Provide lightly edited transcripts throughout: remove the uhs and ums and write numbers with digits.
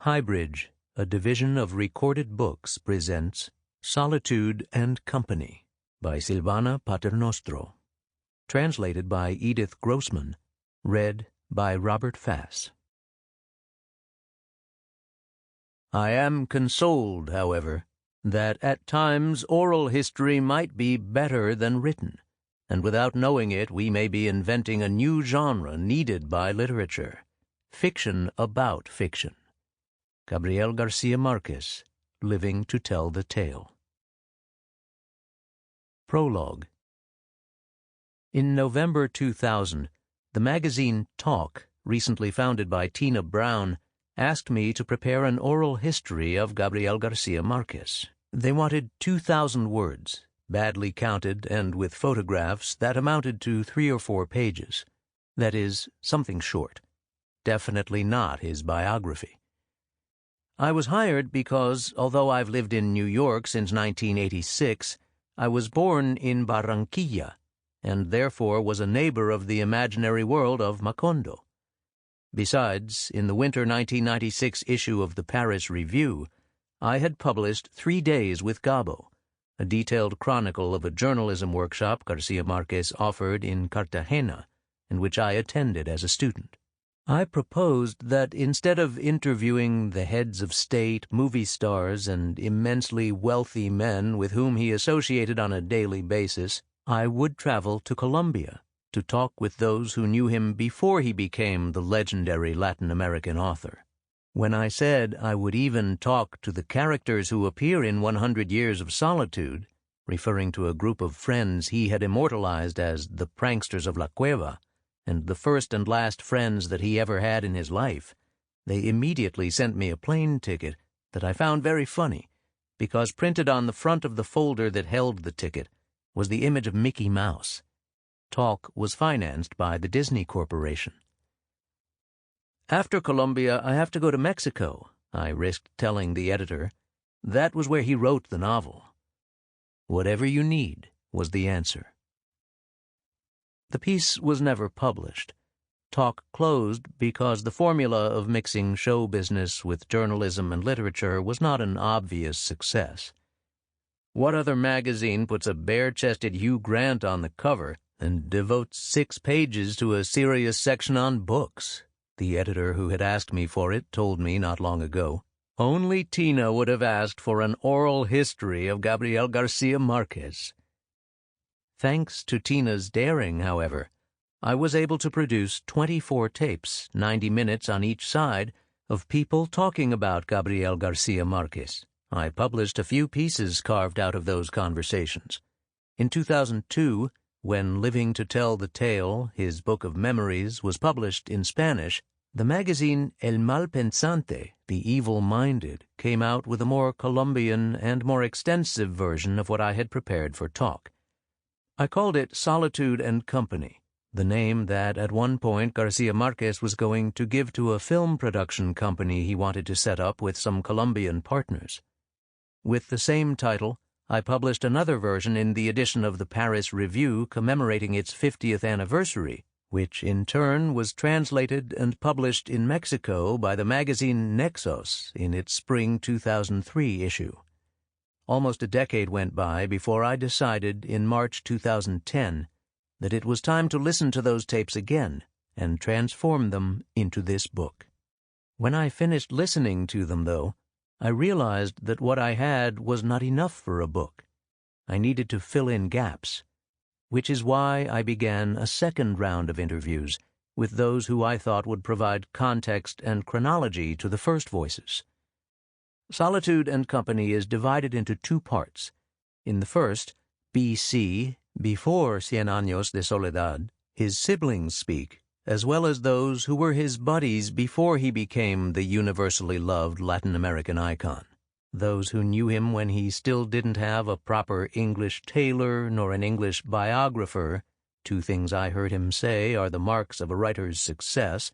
HighBridge, a division of Recorded Books, presents Solitude and Company by Silvana Paternostro. Translated by Edith Grossman. Read by Robert Fass. I am consoled, however, that at times oral history might be better than written, and without knowing it we may be inventing a new genre needed by literature, fiction about fiction. Gabriel Garcia Márquez, Living to Tell the Tale. Prologue. In November 2000, the magazine Talk, recently founded by Tina Brown, asked me to prepare an oral history of Gabriel Garcia Márquez. They wanted 2,000 words, badly counted and with photographs that amounted to 3 or 4 pages. That is, something short. Definitely not his biography. I was hired because, although I've lived in New York since 1986, I was born in Baranquila, and therefore was a neighbor of the imaginary world of Macondo. Besides, in the winter 1996 issue of the Paris Review, I had published 3 Days with Gabo, a detailed chronicle of a journalism workshop Garcia Márquez offered in Cartagena, and which I attended as a student. I proposed that instead of interviewing the heads of state, movie stars, and immensely wealthy men with whom he associated on a daily basis, I would travel to Colombia to talk with those who knew him before he became the legendary Latin American author. When I said I would even talk to the characters who appear in 100 Years of Solitude, referring to a group of friends he had immortalized as the pranksters of La Cueva, and the first and last friends that he ever had in his life, they immediately sent me a plane ticket that I found very funny, because printed on the front of the folder that held the ticket was the image of Mickey Mouse. Talk was financed by the Disney Corporation. After Colombia, I have to go to Mexico, I risked telling the editor. That was where he wrote the novel. Whatever you need, was the answer. The piece was never published. Talk closed because the formula of mixing show business with journalism and literature was not an obvious success. What other magazine puts a bare-chested Hugh Grant on the cover and devotes 6 pages to a serious section on books? The editor who had asked me for it told me not long ago. Only Tina would have asked for an oral history of Gabriel Garcia Márquez. Thanks to Tina's daring, however, I was able to produce 24 tapes, 90 minutes on each side, of people talking about Gabriel Garcia Márquez. I published a few pieces carved out of those conversations. In 2002, when Living to Tell the Tale, his book of memories, was published in Spanish, the magazine El Malpensante, The Evil-Minded, came out with a more Colombian and more extensive version of what I had prepared for Talk. I called it Solitude and Company, the name that at one point Garcia Márquez was going to give to a film production company he wanted to set up with some Colombian partners. With the same title, I published another version in the edition of the Paris Review commemorating its 50th anniversary, which in turn was translated and published in Mexico by the magazine Nexos in its spring 2003 issue. Almost a decade went by before I decided, in March 2010, that it was time to listen to those tapes again and transform them into this book. When I finished listening to them, though, I realized that what I had was not enough for a book. I needed to fill in gaps, which is why I began a second round of interviews with those who I thought would provide context and chronology to the first voices. Solitude and Company is divided into 2 parts. In the first, B.C., before Cien años de soledad, his siblings speak, as well as those who were his buddies before he became the universally loved Latin American icon. Those who knew him when he still didn't have a proper English tailor nor an English biographer, 2 things I heard him say are the marks of a writer's success,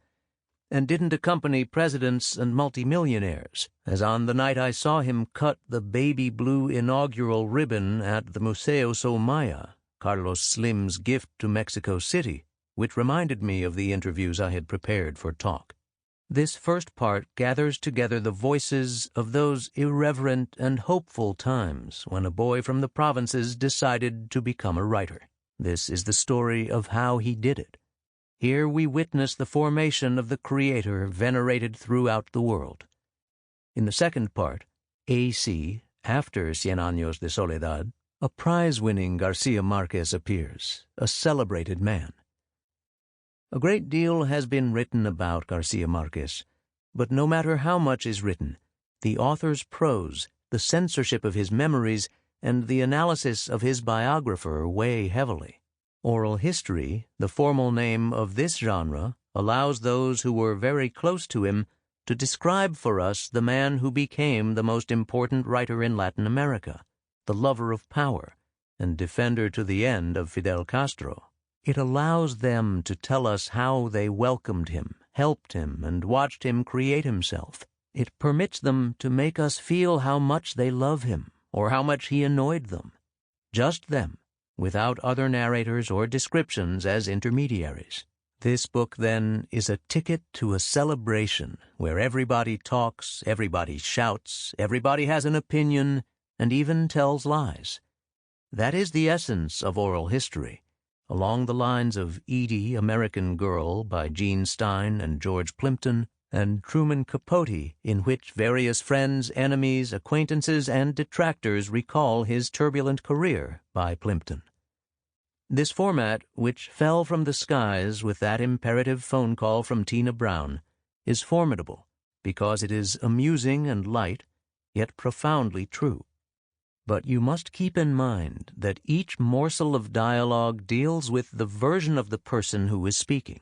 and didn't accompany presidents and multimillionaires, as on the night I saw him cut the baby blue inaugural ribbon at the Museo Soumaya, Carlos Slim's gift to Mexico City, which reminded me of the interviews I had prepared for Talk. This first part gathers together the voices of those irreverent and hopeful times when a boy from the provinces decided to become a writer. This is the story of how he did it. Here we witness the formation of the creator venerated throughout the world. In the second part, A.C., after Cien años de soledad, a prize-winning Garcia Márquez appears, a celebrated man. A great deal has been written about Garcia Márquez, but no matter how much is written, the author's prose, the censorship of his memories, and the analysis of his biographer weigh heavily. Oral history, the formal name of this genre, allows those who were very close to him to describe for us the man who became the most important writer in Latin America, the lover of power, and defender to the end of Fidel Castro. It allows them to tell us how they welcomed him, helped him, and watched him create himself. It permits them to make us feel how much they love him, or how much he annoyed them. Just them, without other narrators or descriptions as intermediaries. This book, then, is a ticket to a celebration where everybody talks, everybody shouts, everybody has an opinion, and even tells lies. That is the essence of oral history, along the lines of Edie, American Girl by Gene Stein and George Plimpton, and Truman Capote, in which various friends, enemies, acquaintances, and detractors recall his turbulent career by Plimpton. This format, which fell from the skies with that imperative phone call from Tina Brown, is formidable because it is amusing and light, yet profoundly true. But you must keep in mind that each morsel of dialogue deals with the version of the person who is speaking.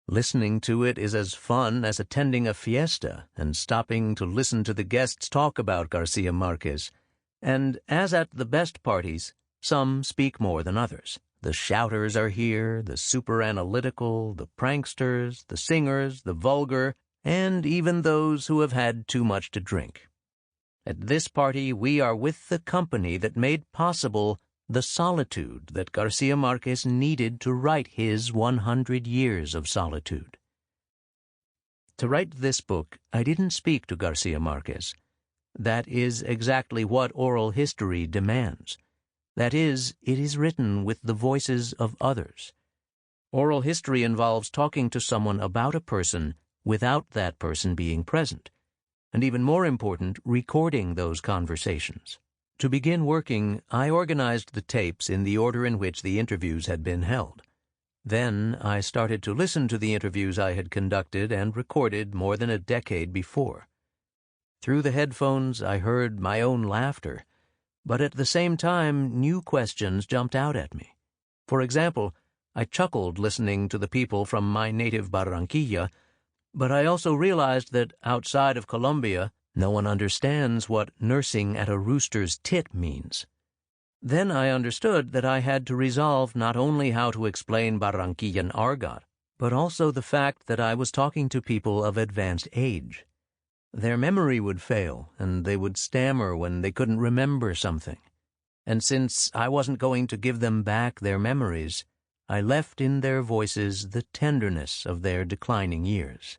Listening to it is as fun as attending a fiesta and stopping to listen to the guests talk about Garcia Márquez. And as at the best parties, some speak more than others. The shouters are here, the super-analytical, the pranksters, the singers, the vulgar, and even those who have had too much to drink. At this party, we are with the company that made possible the solitude that Garcia Márquez needed to write his 100 Years of Solitude. To write this book, I didn't speak to Garcia Márquez. That is exactly what oral history demands. That is, it is written with the voices of others. Oral history involves talking to someone about a person without that person being present, and even more important, recording those conversations. To begin working, I organized the tapes in the order in which the interviews had been held. Then I started to listen to the interviews I had conducted and recorded more than a decade before. Through the headphones, I heard my own laughter, but at the same time, new questions jumped out at me. For example, I chuckled listening to the people from my native Baranquila, but I also realized that outside of Colombia, no one understands what nursing at a rooster's tit means. Then I understood that I had to resolve not only how to explain Barranquillan argot, but also the fact that I was talking to people of advanced age. Their memory would fail, and they would stammer when they couldn't remember something. And since I wasn't going to give them back their memories, I left in their voices the tenderness of their declining years.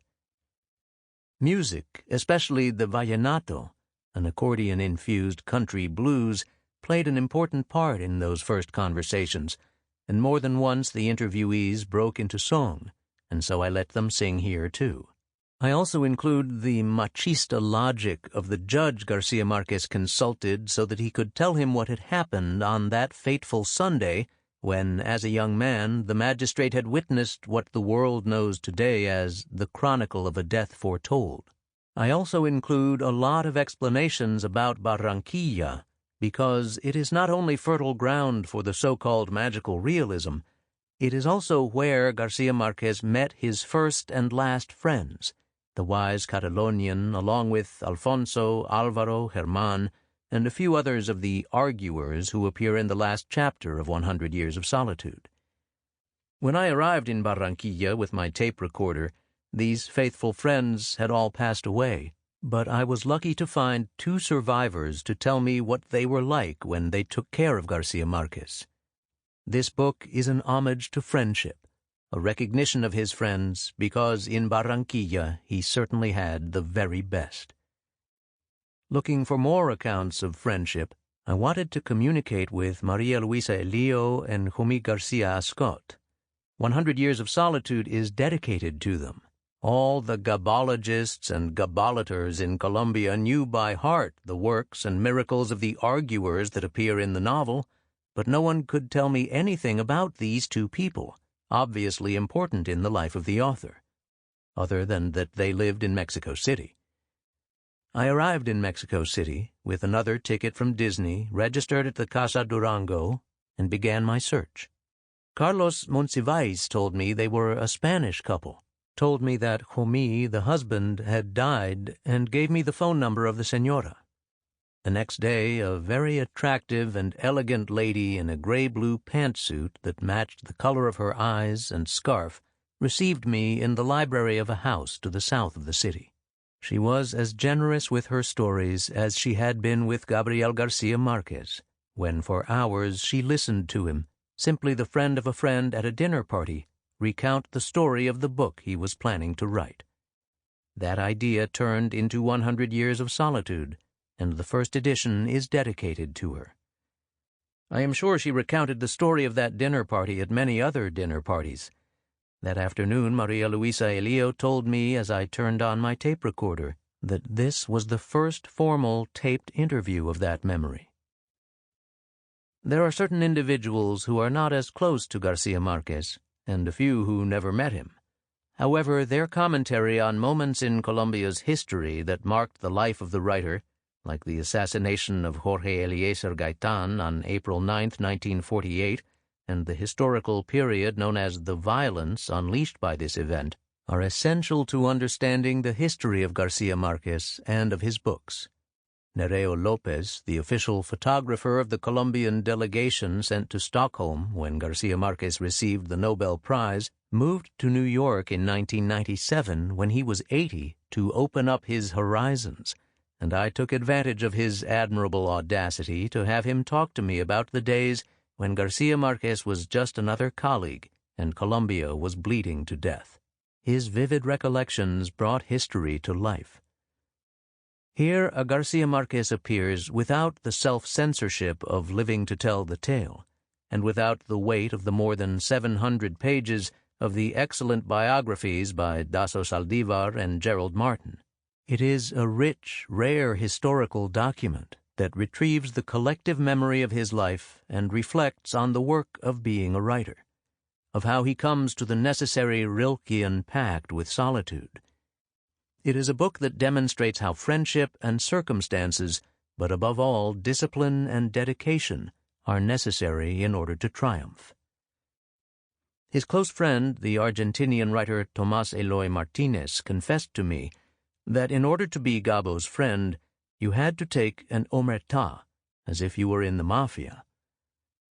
Music, especially the vallenato, an accordion-infused country blues, played an important part in those first conversations, and more than once the interviewees broke into song, and so I let them sing here too. I also include the machista logic of the judge Garcia Márquez consulted so that he could tell him what had happened on that fateful Sunday when, as a young man, the magistrate had witnessed what the world knows today as the chronicle of a death foretold. I also include a lot of explanations about Barranquilla, because it is not only fertile ground for the so-called magical realism, it is also where Garcia Márquez met his first and last friends, the wise Catalonian, along with Alfonso, Álvaro, Germán, and a few others of the arguers who appear in the last chapter of 100 Years of Solitude. When I arrived in Barranquilla with my tape recorder, these faithful friends had all passed away, but I was lucky to find 2 survivors to tell me what they were like when they took care of Garcia Márquez. This book is an homage to friendship, a recognition of his friends, because in Baranquilla he certainly had the very best. Looking for more accounts of friendship, I wanted to communicate with Maria Luisa Elio and Jomí Garcia Ascot. 100 Years of Solitude is dedicated to them. All the gabologists and gabolators in Colombia knew by heart the works and miracles of the arguers that appear in the novel, but no one could tell me anything about these two people, obviously important in the life of the author, other than that they lived in Mexico City. I arrived in Mexico City with another ticket from Disney, registered at the Casa Durango, and began my search. Carlos Monsiváis told me they were a Spanish couple, told me that Jomí, the husband, had died, and gave me the phone number of the señora. The next day, a very attractive and elegant lady in a gray-blue pantsuit that matched the color of her eyes and scarf received me in the library of a house to the south of the city. She was as generous with her stories as she had been with Gabriel Garcia Márquez, when for hours she listened to him, simply the friend of a friend at a dinner party, recount the story of the book he was planning to write. That idea turned into 100 Years of Solitude, and the first edition is dedicated to her. I am sure she recounted the story of that dinner party at many other dinner parties. That afternoon, Maria Luisa Elio told me as I turned on my tape recorder that this was the first formal taped interview of that memory. There are certain individuals who are not as close to Garcia Márquez, and a few who never met him. However, their commentary on moments in Colombia's history that marked the life of the writer, like the assassination of Jorge Eliezer Gaitán on April 9, 1948, and the historical period known as the violence unleashed by this event, are essential to understanding the history of Garcia Márquez and of his books. Nereo Lopez, the official photographer of the Colombian delegation sent to Stockholm when Garcia Márquez received the Nobel Prize, moved to New York in 1997 when he was 80 to open up his horizons, and I took advantage of his admirable audacity to have him talk to me about the days when Garcia Márquez was just another colleague and Colombia was bleeding to death. His vivid recollections brought history to life. Here a Garcia Márquez appears without the self-censorship of living to tell the tale, and without the weight of the more than 700 pages of the excellent biographies by Dasso Saldívar and Gerald Martin. It is a rich, rare historical document that retrieves the collective memory of his life and reflects on the work of being a writer, of how he comes to the necessary Rilkean pact with solitude. It is a book that demonstrates how friendship and circumstances, but above all discipline and dedication, are necessary in order to triumph. His close friend, the Argentinian writer Tomás Eloy Martinez, confessed to me that in order to be Gabo's friend, you had to take an omertà, as if you were in the mafia.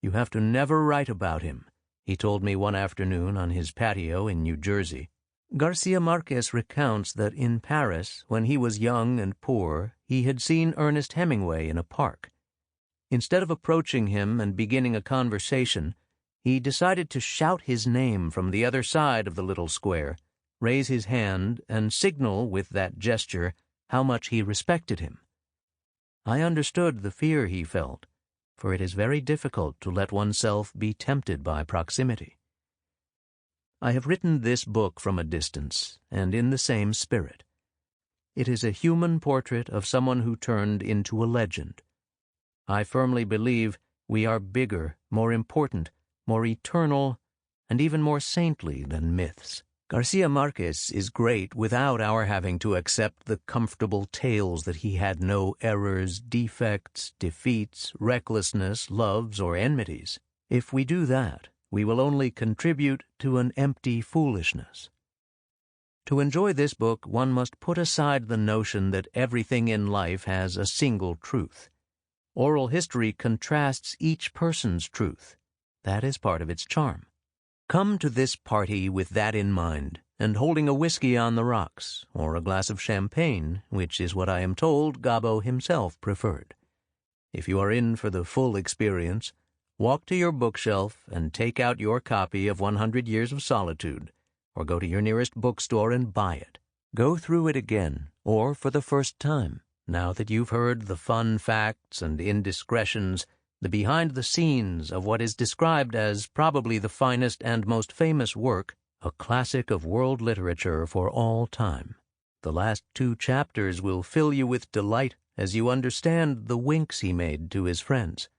You have to never write about him, he told me one afternoon on his patio in New Jersey. Garcia Márquez recounts that in Paris, when he was young and poor, he had seen Ernest Hemingway in a park. Instead of approaching him and beginning a conversation, he decided to shout his name from the other side of the little square, raise his hand, and signal with that gesture how much he respected him. I understood the fear he felt, for it is very difficult to let oneself be tempted by proximity. I have written this book from a distance, and in the same spirit. It is a human portrait of someone who turned into a legend. I firmly believe we are bigger, more important, more eternal, and even more saintly than myths. Garcia Márquez is great without our having to accept the comfortable tales that he had no errors, defects, defeats, recklessness, loves, or enmities. If we do that, we will only contribute to an empty foolishness. To enjoy this book, one must put aside the notion that everything in life has a single truth. Oral history contrasts each person's truth. That is part of its charm. Come to this party with that in mind, and holding a whiskey on the rocks, or a glass of champagne, which is what I am told Gabo himself preferred. If you are in for the full experience, walk to your bookshelf and take out your copy of 100 Years of Solitude, or go to your nearest bookstore and buy it. Go through it again, or for the first time, now that you've heard the fun facts and indiscretions, the behind-the-scenes of what is described as probably the finest and most famous work, a classic of world literature for all time. The last 2 chapters will fill you with delight as you understand the winks he made to his friends.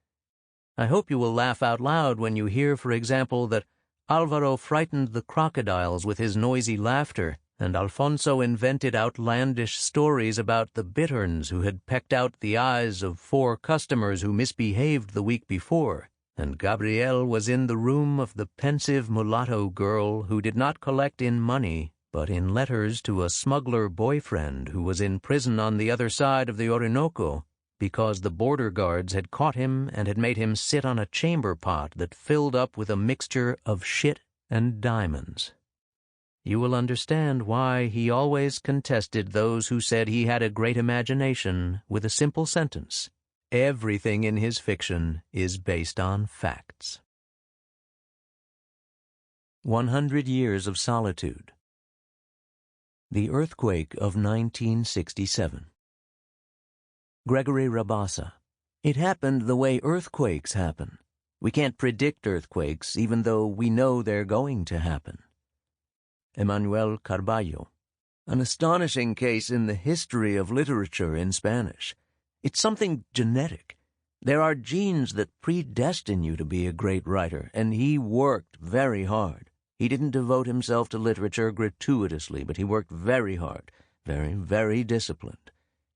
I hope you will laugh out loud when you hear, for example, that Alvaro frightened the crocodiles with his noisy laughter, and Alfonso invented outlandish stories about the bitterns who had pecked out the eyes of 4 customers who misbehaved the week before, and Gabriel was in the room of the pensive mulatto girl who did not collect in money, but in letters to a smuggler boyfriend who was in prison on the other side of the Orinoco, because the border guards had caught him and had made him sit on a chamber pot that filled up with a mixture of shit and diamonds. You will understand why he always contested those who said he had a great imagination with a simple sentence: everything in his fiction is based on facts. 100 Years of Solitude. The Earthquake of 1967. Gregory Rabassa. It happened the way earthquakes happen. We can't predict earthquakes, even though we know they're going to happen. Emmanuel Carballo. An astonishing case in the history of literature in Spanish. It's something genetic. There are genes that predestine you to be a great writer, and he worked very hard. He didn't devote himself to literature gratuitously, but he worked very hard, very, very disciplined.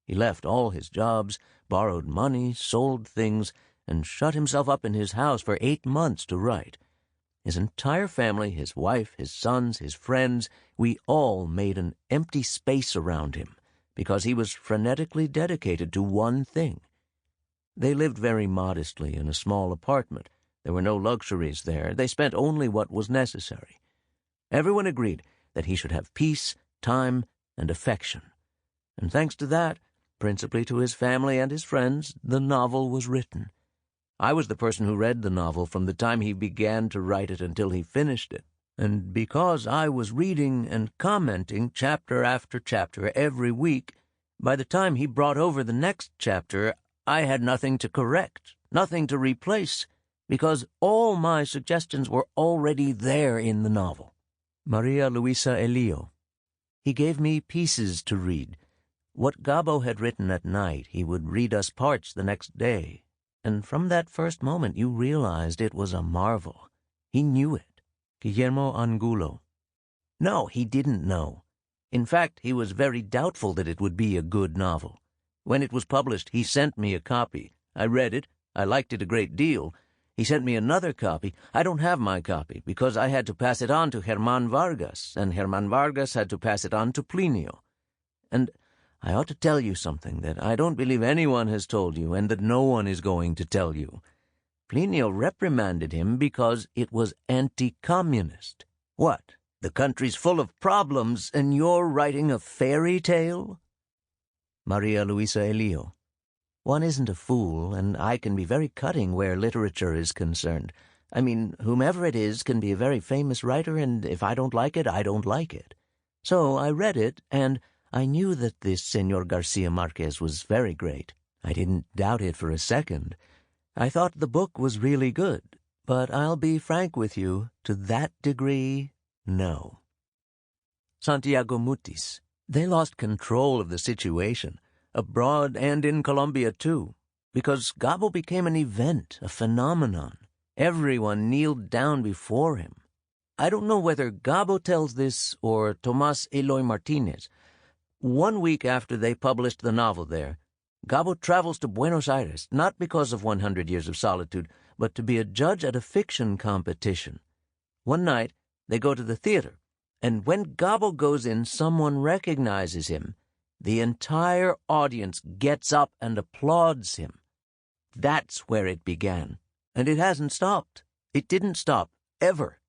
He left all his jobs, borrowed money, sold things, and shut himself up in his house for 8 months to write. His entire family, his wife, his sons, his friends, we all made an empty space around him because he was frenetically dedicated to one thing. They lived very modestly in a small apartment. There were no luxuries there. They spent only what was necessary. Everyone agreed that he should have peace, time, and affection. And thanks to that, principally to his family and his friends, the novel was written. I was the person who read the novel from the time he began to write it until he finished it. And because I was reading and commenting chapter after chapter every week, by the time he brought over the next chapter, I had nothing to correct, nothing to replace, because all my suggestions were already there in the novel. Maria Luisa Elio. He gave me pieces to read. What Gabo had written at night, he would read us parts the next day. And from that first moment you realized it was a marvel. He knew it. Guillermo Angulo. No, he didn't know. In fact, he was very doubtful that it would be a good novel. When it was published, he sent me a copy. I read it. I liked it a great deal. He sent me another copy. I don't have my copy, because I had to pass it on to Germán Vargas, and Germán Vargas had to pass it on to Plinio. And I ought to tell you something that I don't believe anyone has told you, and that no one is going to tell you. Plinio reprimanded him because it was anti-communist. What? The country's full of problems, and you're writing a fairy tale? Maria Luisa Elio. One isn't a fool, and I can be very cutting where literature is concerned. I mean, whomever it is can be a very famous writer, and if I don't like it, I don't like it. So I read it, and I knew that this Señor Garcia Márquez was very great. I didn't doubt it for a second. I thought the book was really good, but I'll be frank with you, to that degree, no. Santiago Mutis. They lost control of the situation, abroad and in Colombia too, because Gabo became an event, a phenomenon. Everyone kneeled down before him. I don't know whether Gabo tells this or Tomás Eloy Martinez. 1 week after they published the novel there, Gabo travels to Buenos Aires, not because of 100 Years of Solitude, but to be a judge at a fiction competition. One night, they go to the theater, and when Gabo goes in, someone recognizes him. The entire audience gets up and applauds him. That's where it began, and it hasn't stopped. It didn't stop, ever.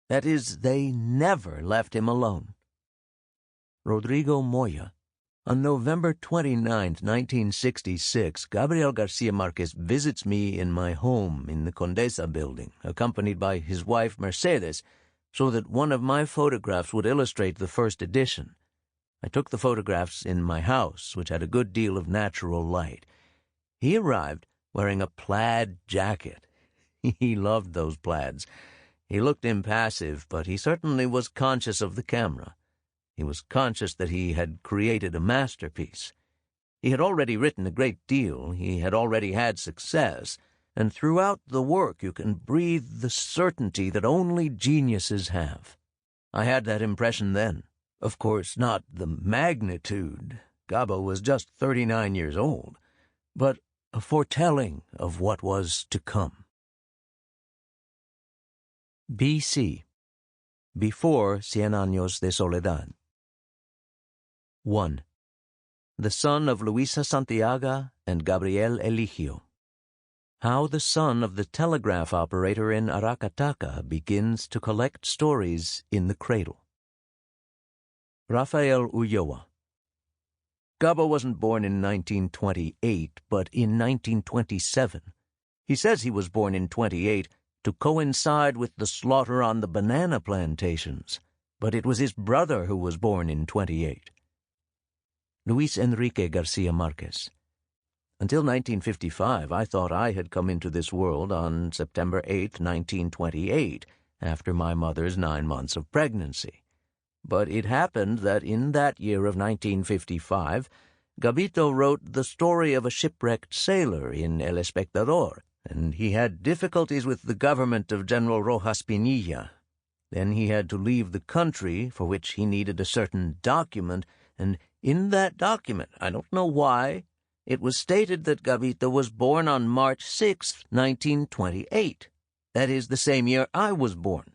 That is, they never left him alone. Rodrigo Moya. On November 29, 1966, Gabriel Garcia Márquez visits me in my home in the Condesa building, accompanied by his wife Mercedes, so that one of my photographs would illustrate the first edition. I took the photographs in my house, which had a good deal of natural light. He arrived wearing a plaid jacket. He loved those plaids. He looked impassive, but he certainly was conscious of the camera. He was conscious that he had created a masterpiece. He had already written a great deal, he had already had success, and throughout the work you can breathe the certainty that only geniuses have. I had that impression then. Of course, not the magnitude. Gabo was just 39 years old, but a foretelling of what was to come. B.C. Before Cien años de soledad. 1. The son of Luisa Santiago and Gabriel Eligio. How the son of the telegraph operator in Aracataca begins to collect stories in the cradle. Rafael Ulloa. Gabo wasn't born in 1928, but in 1927. He says he was born in 28 to coincide with the slaughter on the banana plantations, but it was his brother who was born in 28. Luis Enrique Garcia Márquez. Until 1955, I thought I had come into this world on September 8, 1928, after my mother's 9 months of pregnancy. But it happened that in that year of 1955, Gabito wrote the story of a shipwrecked sailor in El Espectador, and he had difficulties with the government of General Rojas Pinilla. Then he had to leave the country, for which he needed a certain document, and in that document, I don't know why, it was stated that Gabito was born on March 6, 1928. That is the same year I was born,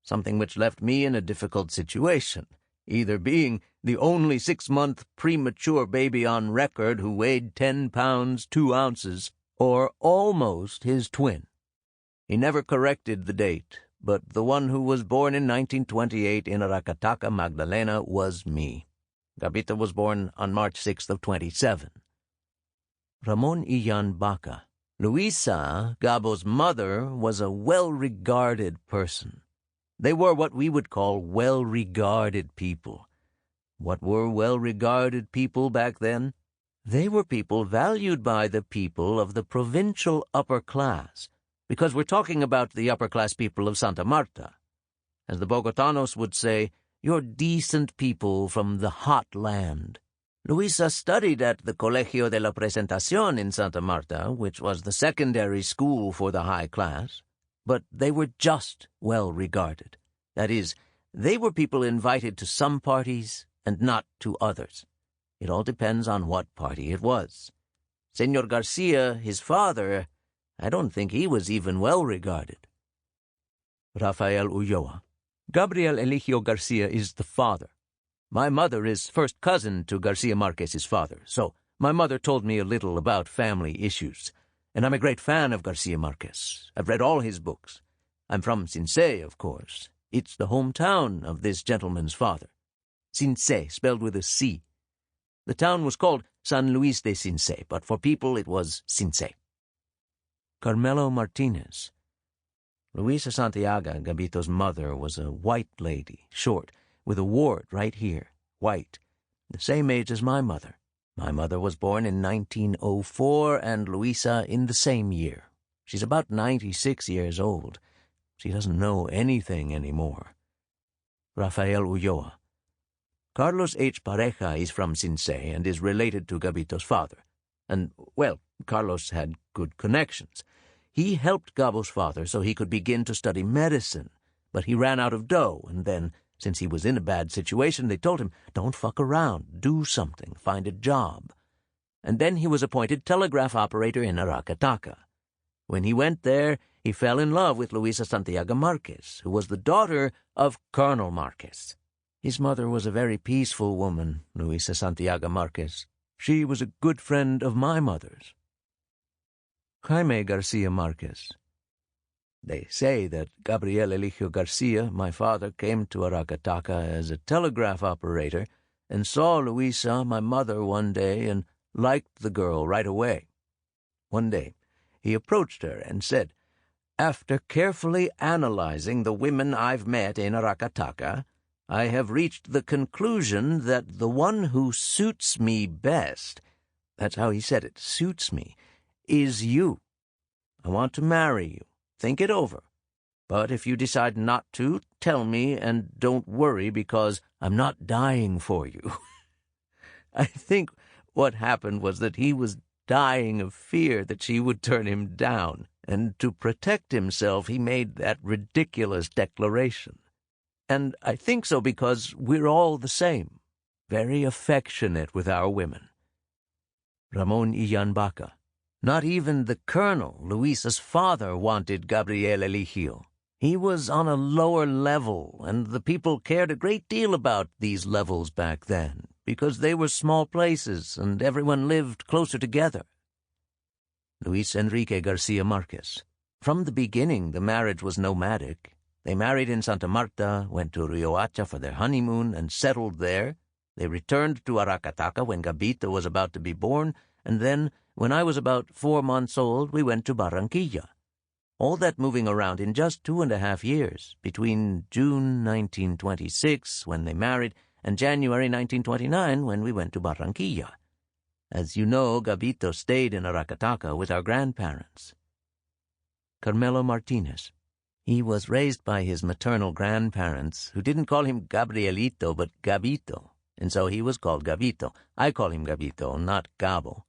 something which left me in a difficult situation, either being the only 6-month premature baby on record who weighed 10 pounds 2 ounces, or almost his twin. He never corrected the date, but the one who was born in 1928 in Aracataca, Magdalena, was me. Gabito was born on March 6th of 27. Ramon Ian Baca. Luisa, Gabo's mother, was a well-regarded person. They were what we would call well-regarded people. What were well-regarded people back then? They were people valued by the people of the provincial upper class, because we're talking about the upper-class people of Santa Marta. As the Bogotanos would say, you're decent people from the hot land. Luisa studied at the Colegio de la Presentación in Santa Marta, which was the secondary school for the high class, but they were just well-regarded. That is, they were people invited to some parties and not to others. It all depends on what party it was. Senor Garcia, his father, I don't think he was even well-regarded. Rafael Ulloa. Gabriel Eligio Garcia is the father. My mother is first cousin to Garcia Márquez's father, so my mother told me a little about family issues, and I'm a great fan of Garcia Márquez. I've read all his books. I'm from Cien, of course. It's the hometown of this gentleman's father. Cien, spelled with a C. The town was called San Luis de Cien, but for people it was Cien. Carmelo Martinez. Luisa Santiago, Gabito's mother, was a white lady, short, with a wart right here, white, the same age as my mother. My mother was born in 1904 and Luisa in the same year. She's about 96 years old. She doesn't know anything anymore. Rafael Ulloa. Carlos H. Pareja is from Cien and is related to Gabito's father. And, well, Carlos had good connections. He helped Gabo's father so he could begin to study medicine, but he ran out of dough, and then, since he was in a bad situation, they told him, don't fuck around, do something, find a job. And then he was appointed telegraph operator in Aracataca. When he went there, he fell in love with Luisa Santiago Márquez, who was the daughter of Colonel Márquez. His mother was a very peaceful woman, Luisa Santiago Márquez. She was a good friend of my mother's. Jaime Garcia Márquez. They say that Gabriel Eligio Garcia, my father, came to Aracataca as a telegraph operator and saw Luisa, my mother, one day and liked the girl right away. One day, he approached her and said, "After carefully analyzing the women I've met in Aracataca, I have reached the conclusion that the one who suits me best," that's how he said it, suits me, "is you. I want to marry you. Think it over. But if you decide not to, tell me and don't worry because I'm not dying for you." I think what happened was that he was dying of fear that she would turn him down, and to protect himself he made that ridiculous declaration. And I think so because we're all the same, very affectionate with our women. Ramon Illanbaca. Not even the colonel, Luisa's father, wanted Gabriel Eligio. He was on a lower level, and the people cared a great deal about these levels back then, because they were small places and everyone lived closer together. Luis Enrique Garcia Márquez. From the beginning, the marriage was nomadic. They married in Santa Marta, went to Riohacha for their honeymoon, and settled there. They returned to Aracataca when Gabito was about to be born, and then, when I was about 4 months old, we went to Baranquilla. All that moving around in just 2.5 years, between June 1926, when they married, and January 1929, when we went to Baranquilla. As you know, Gabito stayed in Aracataca with our grandparents. Carmelo Martinez. He was raised by his maternal grandparents, who didn't call him Gabrielito, but Gabito, and so he was called Gabito. I call him Gabito, not Gabo.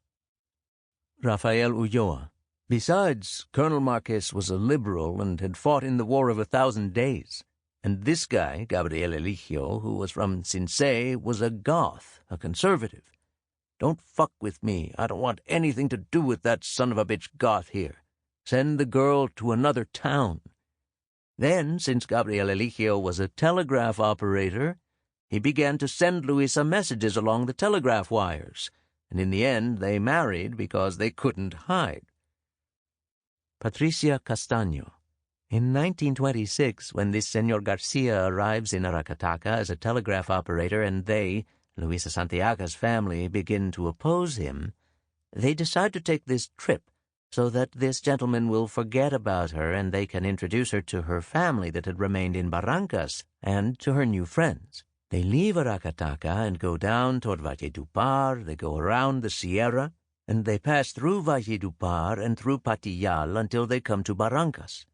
Rafael Ulloa. Besides, Colonel Marquez was a liberal and had fought in the War of 1,000 Days. And this guy, Gabriel Eligio, who was from Cincé, was a Goth, a conservative. Don't fuck with me. I don't want anything to do with that son of a bitch Goth here. Send the girl to another town. Then, since Gabriel Eligio was a telegraph operator, he began to send Luisa messages along the telegraph wires, and in the end they married because they couldn't hide. Patricia Castaño. In 1926, when this Señor Garcia arrives in Aracataca as a telegraph operator and they, Luisa Santiaga's family, begin to oppose him, they decide to take this trip so that this gentleman will forget about her and they can introduce her to her family that had remained in Barrancas and to her new friends. They leave Aracataca and go down toward Valledupar, they go around the Sierra, and they pass through Valledupar and through Patillal until they come to Barrancas.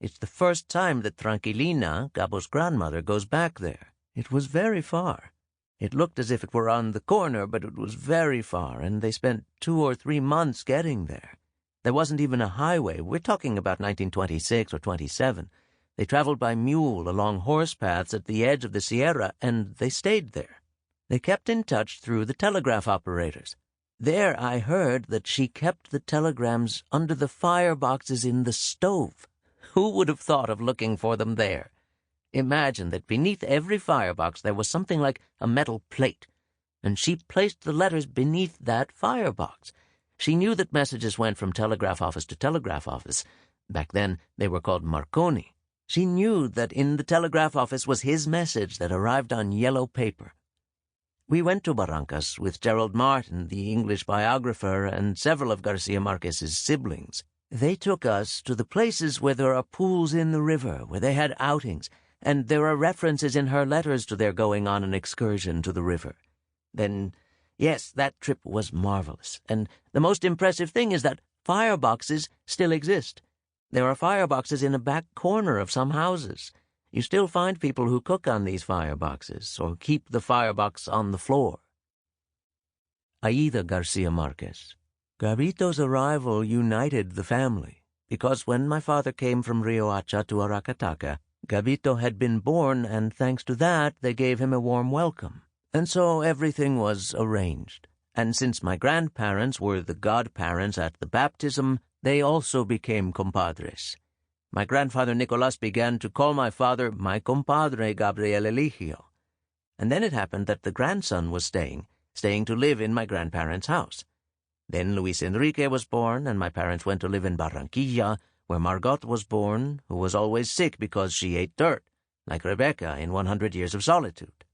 It's the first time that Tranquilina, Gabo's grandmother, goes back there. It was very far. It looked as if it were on the corner, but it was very far, and they spent 2 or 3 months getting there. There wasn't even a highway. We're talking about 1926 or 27. They traveled by mule along horse paths at the edge of the Sierra, and they stayed there. They kept in touch through the telegraph operators. There I heard that she kept the telegrams under the fireboxes in the stove. Who would have thought of looking for them there? Imagine that beneath every firebox there was something like a metal plate, and she placed the letters beneath that firebox. She knew that messages went from telegraph office to telegraph office. Back then, they were called Marconi. She knew that in the telegraph office was his message that arrived on yellow paper. We went to Barrancas with Gerald Martin, the English biographer, and several of Garcia Marquez's siblings. They took us to the places where there are pools in the river, where they had outings, and there are references in her letters to their going on an excursion to the river. Then, yes, that trip was marvelous, and the most impressive thing is that fireboxes still exist. There are fireboxes in a back corner of some houses. You still find people who cook on these fireboxes, or keep the firebox on the floor. Aida Garcia Márquez. Gabito's arrival united the family, because when my father came from Riohacha to Aracataca, Gabito had been born, and thanks to that, they gave him a warm welcome. And so everything was arranged. And since my grandparents were the godparents at the baptism, they also became compadres. My grandfather Nicolas began to call my father my compadre Gabriel Eligio. And then it happened that the grandson was staying to live in my grandparents' house. Then Luis Enrique was born, and my parents went to live in Baranquilla, where Margot was born, who was always sick because she ate dirt, like Rebecca in 100 Years of Solitude.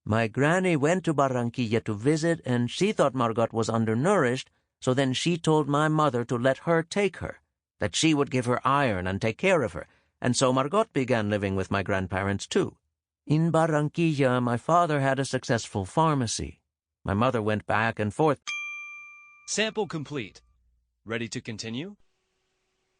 My granny went to Baranquilla to visit, and she thought Margot was undernourished, so then she told my mother to let her take her, that she would give her iron and take care of her, and so Margot began living with my grandparents too. In Baranquilla, my father had a successful pharmacy. My mother went back and forth. Sample complete. Ready to continue?